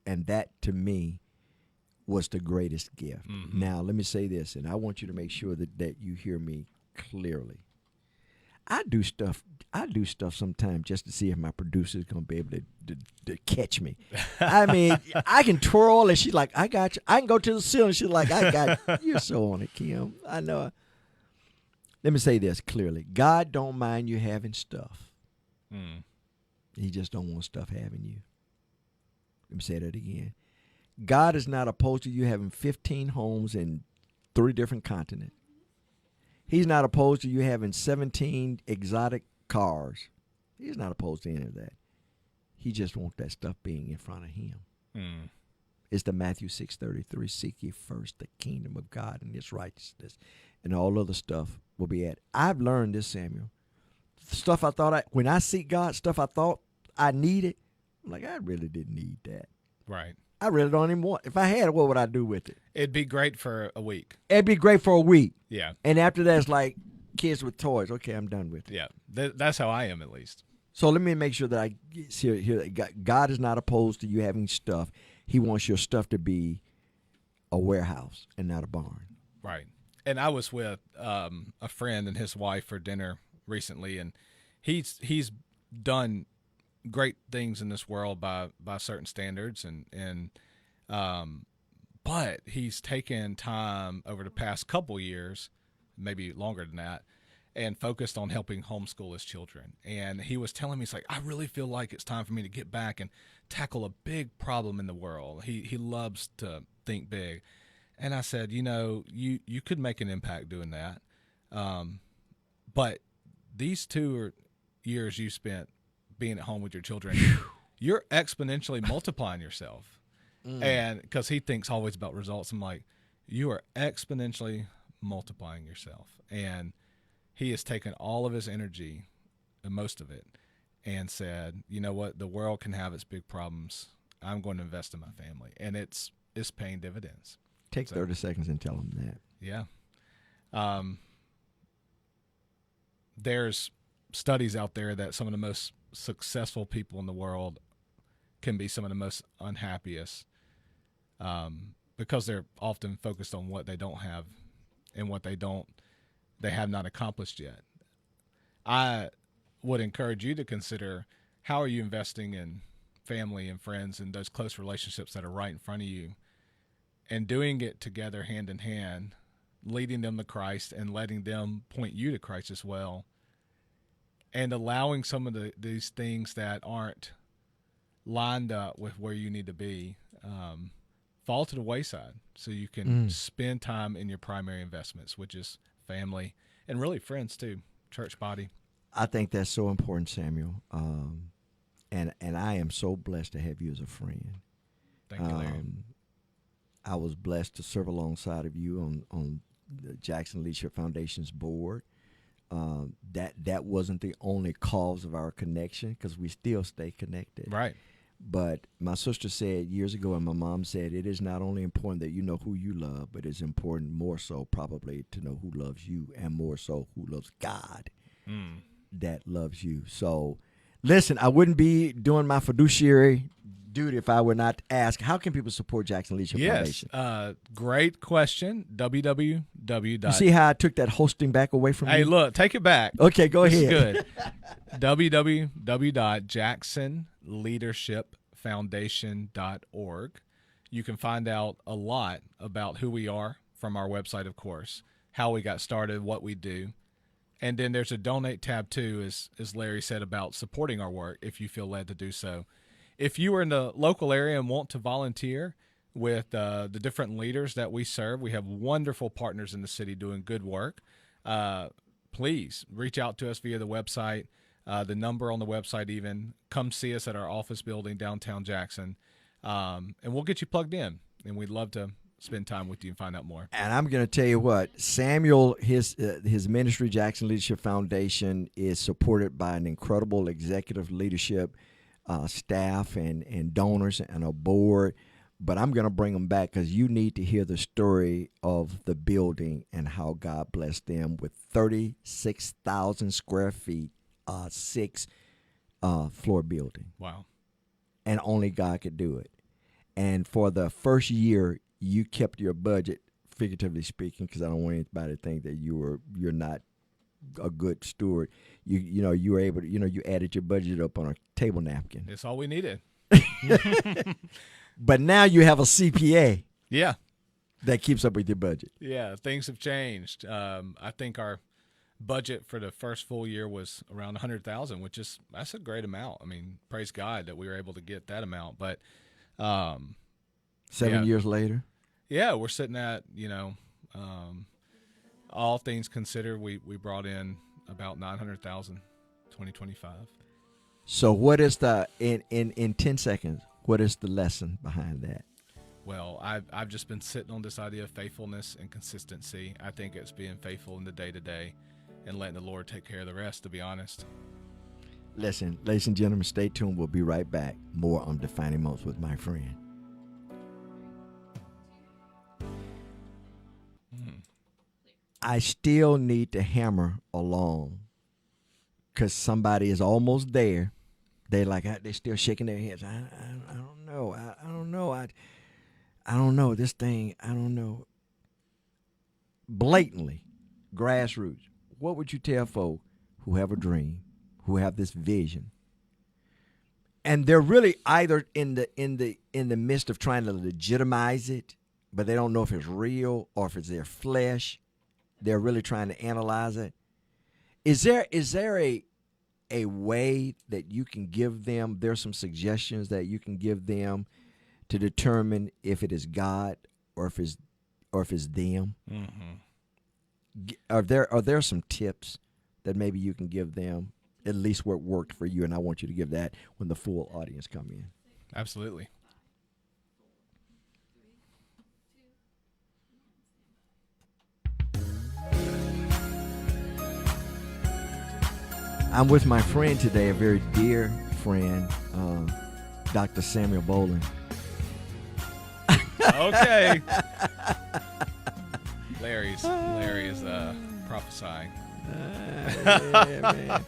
And that, to me, was the greatest gift. Mm-hmm. Now, let me say this, and I want you to make sure that you hear me clearly. I do stuff sometimes just to see if my producer is going to be able to catch me. I mean, I can twirl, and she's like, I got you. I can go to the ceiling. She's like, I got you. You're so on it, Kim. I know. Let me say this clearly. God don't mind you having stuff. He just don't want stuff having you. Let me say that again. God is not opposed to you having 15 homes in 3 different continents. He's not opposed to you having 17 exotic cars. He's not opposed to any of that. He just wants that stuff being in front of him. It's the Matthew 6:33, seek ye first the kingdom of God and his righteousness, and all other stuff will be added. I've learned this, Samuel. Stuff I thought when I seek God, stuff I thought I needed, I'm like, I really didn't need that. Right. I really don't even want. If I had it, what would I do with it? It'd be great for a week. It'd be great for a week. Yeah. And after that, it's like kids with toys. Okay, I'm done with it. Yeah. That's how I am, at least. So let me make sure that I hear that God is not opposed to you having stuff. He wants your stuff to be a warehouse and not a barn. Right. And I was with a friend and his wife for dinner recently, and he's done great things in this world by certain standards, and but he's taken time over the past couple years, maybe longer than that, and focused on helping homeschool his children. And he was telling me, he's like, I really feel like it's time for me to get back and tackle a big problem in the world. He loves to think big. And I said, you could make an impact doing that. But these 2 years you spent being at home with your children, you're exponentially multiplying yourself. And because he thinks always about results, I'm like, you are exponentially multiplying yourself. And he has taken all of his energy, and most of it, and said, you know what, the world can have its big problems. I'm going to invest in my family. And it's paying dividends. Take 30 seconds and tell them that. Yeah. There's studies out there that some of the most successful people in the world can be some of the most unhappiest, because they're often focused on what they don't have and what they have not accomplished yet. I would encourage you to consider, how are you investing in family and friends and those close relationships that are right in front of you, and doing it together hand in hand, leading them to Christ and letting them point you to Christ as well, and allowing some of these things that aren't lined up with where you need to be fall to the wayside, so you can spend time in your primary investments, which is family and really friends too, church body. I think that's so important, Samuel. And I am so blessed to have you as a friend. Thank you, Larry. I was blessed to serve alongside of you on the Jackson Leadership Foundation's board. That wasn't the only cause of our connection, because we still stay connected. Right. But my sister said years ago, and my mom said, it is not only important that you know who you love, but it's important more so probably to know who loves you, and more so who loves God that loves you. So listen, I wouldn't be doing my fiduciary duty if I were not to ask, how can people support Jackson Leadership Foundation? Yes, great question. www. You see how I took that hosting back away from you? Hey, look, take it back. Okay, go This ahead. is good. www.jacksonleadershipfoundation.org. You can find out a lot about who we are from our website, of course, how we got started, what we do. And then there's a donate tab too, as Larry said, about supporting our work if you feel led to do so. If you are in the local area and want to volunteer with the different leaders that we serve, we have wonderful partners in the city doing good work. Please reach out to us via the website, the number on the website even. Come see us at our office building downtown Jackson, and we'll get you plugged in. And we'd love to spend time with you and find out more. And I'm going to tell you what, Samuel, his ministry, Jackson Leadership Foundation, is supported by an incredible executive leadership staff and donors and a board. But I'm going to bring them back, because you need to hear the story of the building and how God blessed them with 36,000 square feet, 6-floor building. Wow. And only God could do it. And for the first year, you kept your budget, figuratively speaking, because I don't want anybody to think that you're not a good steward. You were able to, you added your budget up on a table napkin. It's all we needed. But now you have a CPA. Yeah. That keeps up with your budget. Yeah, things have changed. I think our budget for the first full year was around $100,000, that's a great amount. I mean, praise God that we were able to get that amount. But 7 years later, yeah, we're sitting at all things considered, we brought in about $900,000, 2025. So what is the in 10 seconds? What is the lesson behind that? Well, I've just been sitting on this idea of faithfulness and consistency. I think it's being faithful in the day-to-day and letting the Lord take care of the rest, to be honest. Listen, ladies and gentlemen, stay tuned. We'll be right back. More on Defining Moments with my friend. I still need to hammer along because somebody is almost there. They're like, they're still shaking their heads. I don't know. I don't know. I don't know this thing. I don't know. Blatantly, grassroots. What would you tell folk who have a dream, who have this vision, and they're really either in the midst of trying to legitimize it, but they don't know if it's real or if it's their flesh. They're really trying to analyze it. Is there a way that you can give them? There's some suggestions that you can give them to determine if it is God or if it's them. Mm-hmm. Are there some tips that maybe you can give them? At least what worked for you, and I want you to give that when the full audience come in. Absolutely. I'm with my friend today, a very dear friend, Dr. Samuel Bolden. Okay. Larry is prophesying. Yeah,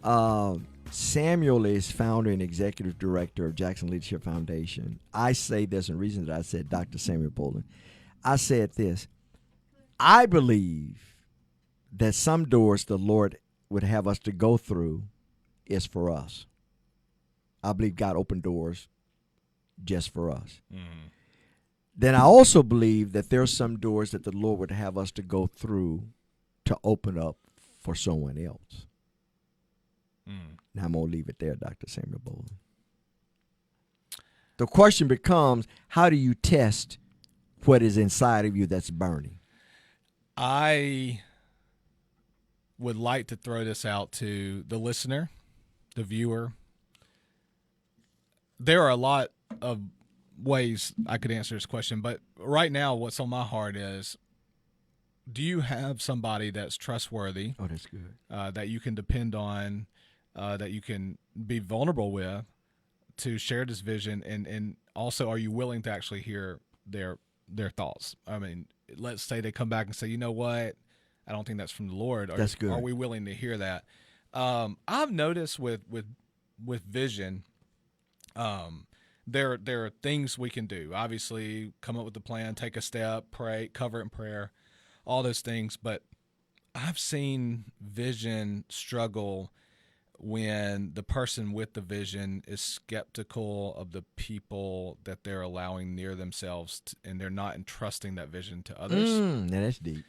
man. Samuel is founder and executive director of Jackson Leadership Foundation. I say this, and the reason that I said Dr. Samuel Bolden, I said this. I believe that some doors the Lord would have us to go through is for us. I believe God opened doors just for us. Mm. Then I also believe that there are some doors that the Lord would have us to go through to open up for someone else. Mm. Now I'm going to leave it there, Dr. Samuel Bolden. The question becomes, how do you test what is inside of you that's burning? I would like to throw this out to the listener, the viewer. There are a lot of ways I could answer this question, but right now what's on my heart is, do you have somebody that's trustworthy? Oh, that's good. That you can depend on, that you can be vulnerable with to share this vision, and also, are you willing to actually hear their thoughts? I mean, let's say they come back and say, you know what, I don't think that's from the Lord. That's good. Are we willing to hear that? I've noticed with vision, there are things we can do. Obviously, come up with a plan, take a step, pray, cover it in prayer, all those things. But I've seen vision struggle when the person with the vision is skeptical of the people that they're allowing near themselves, and they're not entrusting that vision to others. Now that's deep.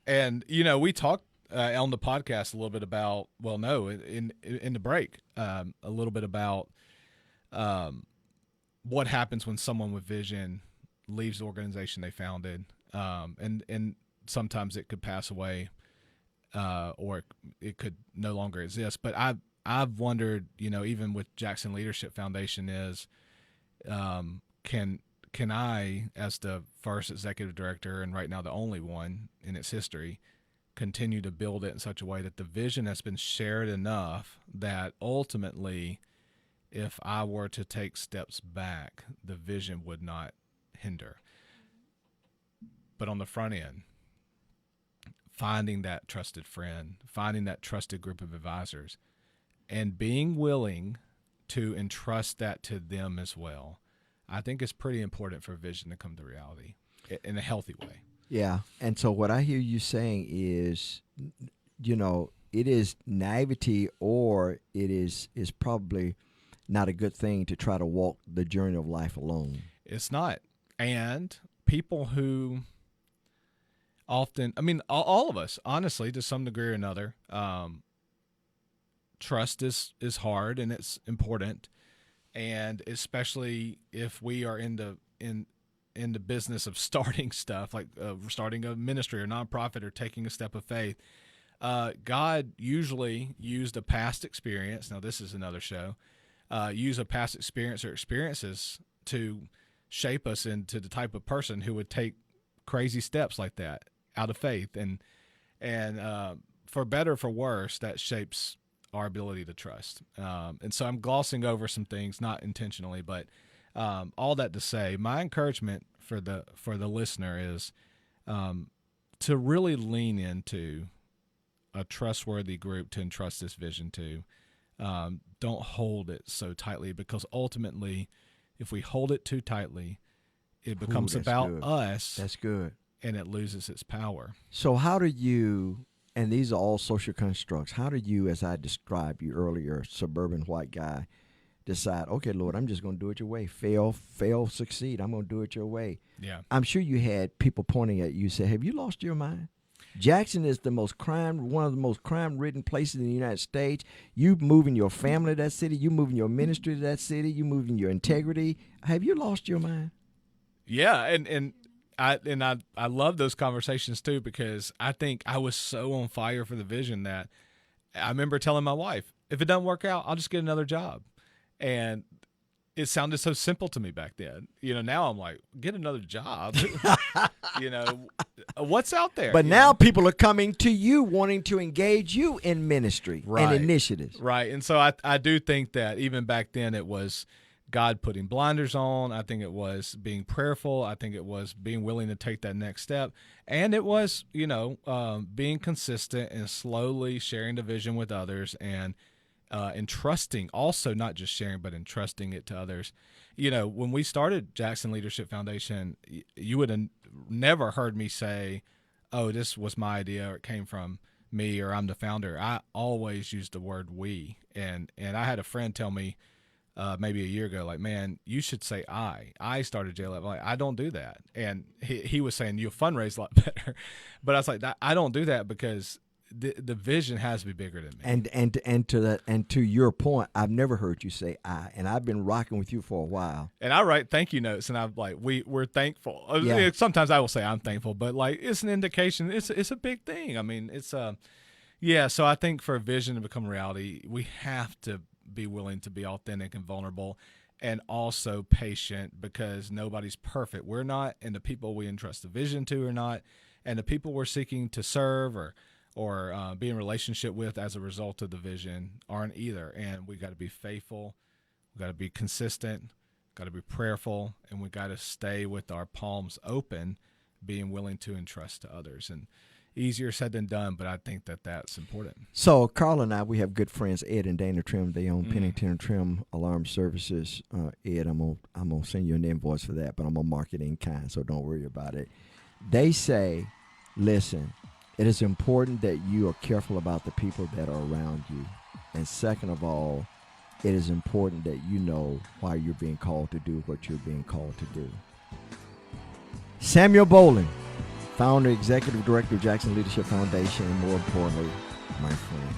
And, we talked on the podcast a little bit about, in the break, a little bit about what happens when someone with vision leaves the organization they founded. And sometimes it could pass away, or it could no longer exist. But I've wondered, even with Jackson Leadership Foundation can I, as the first executive director and right now the only one in its history, continue to build it in such a way that the vision has been shared enough that ultimately, if I were to take steps back, the vision would not hinder. But on the front end, finding that trusted friend, finding that trusted group of advisors, and being willing to entrust that to them as well. I think it's pretty important for vision to come to reality in a healthy way. Yeah. And so what I hear you saying is, it is naivety, or it is probably not a good thing to try to walk the journey of life alone. It's not. And people who often, all of us, honestly, to some degree or another, trust is hard and it's important. And especially if we are in the business of starting stuff, like starting a ministry or nonprofit or taking a step of faith, God usually used a past experience. Now, this is another show. Use a past experience or experiences to shape us into the type of person who would take crazy steps like that out of faith. And for better or for worse, that shapes our ability to trust. And so I'm glossing over some things, not intentionally, but all that to say, my encouragement for the listener is to really lean into a trustworthy group to entrust this vision to. Don't hold it so tightly, because ultimately, if we hold it too tightly, it becomes about us. That's good. And it loses its power. So how do you, and these are all social constructs, how do you, as I described you earlier, suburban white guy, decide, okay, Lord, I'm just going to do it your way. Fail, succeed. I'm going to do it your way. Yeah. I'm sure you had people pointing at you, say, have you lost your mind? Jackson is one of the most crime-ridden places in the United States. You moving your family to that city. You moving your ministry to that city. You moving your integrity. Have you lost your mind? Yeah, and I love those conversations too, because I think I was so on fire for the vision that I remember telling my wife, if it doesn't work out, I'll just get another job. And it sounded so simple to me back then. Now I'm like, get another job. What's out there? But now people are coming to you wanting to engage you in ministry and initiatives. Right. And so I do think that even back then it was God putting blinders on. I think it was being prayerful. I think it was being willing to take that next step. And it was, being consistent and slowly sharing the vision with others and entrusting, also not just sharing, but entrusting it to others. When we started Jackson Leadership Foundation, you would have never heard me say, oh, this was my idea, or it came from me, or I'm the founder. I always used the word we. And I had a friend tell me maybe a year ago, like, man, you should say I started JLF. Like, I don't do that. And he was saying, you'll fundraise a lot better. But I was like, I don't do that, because the vision has to be bigger than me. And to your point, I've never heard you say I, and I've been rocking with you for a while. And I write thank you notes, and I'm like, we're thankful. Yeah. Sometimes I will say I'm thankful, but like, it's an indication. It's a big thing. So I think for a vision to become reality, we have to be willing to be authentic and vulnerable, and also patient, because nobody's perfect. We're not, and the people we entrust the vision to are not, and the people we're seeking to serve or be in relationship with as a result of the vision aren't either. And we got to be faithful, we got to be consistent, got to be prayerful, and we got to stay with our palms open, being willing to entrust to others. And easier said than done, but I think that that's important. So Carl and I, we have good friends, Ed and Dana Trim. They own Pennington and Trim Alarm Services. Ed, I'm gonna send you an invoice for that, but I'm gonna mark it in kind, so don't worry about it. They say, listen, it is important that you are careful about the people that are around you. And second of all, it is important that you know why you're being called to do what you're being called to do. Samuel Bolden, founder, executive director of Jackson Leadership Foundation, and more importantly, my friend.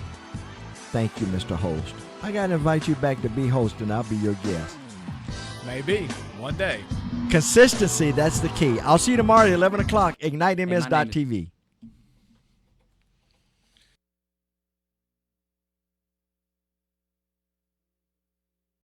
Thank you, Mr. Host. I got to invite you back to be host, and I'll be your guest. Maybe one day. Consistency, that's the key. I'll see you tomorrow at 11 o'clock, ignitems.tv.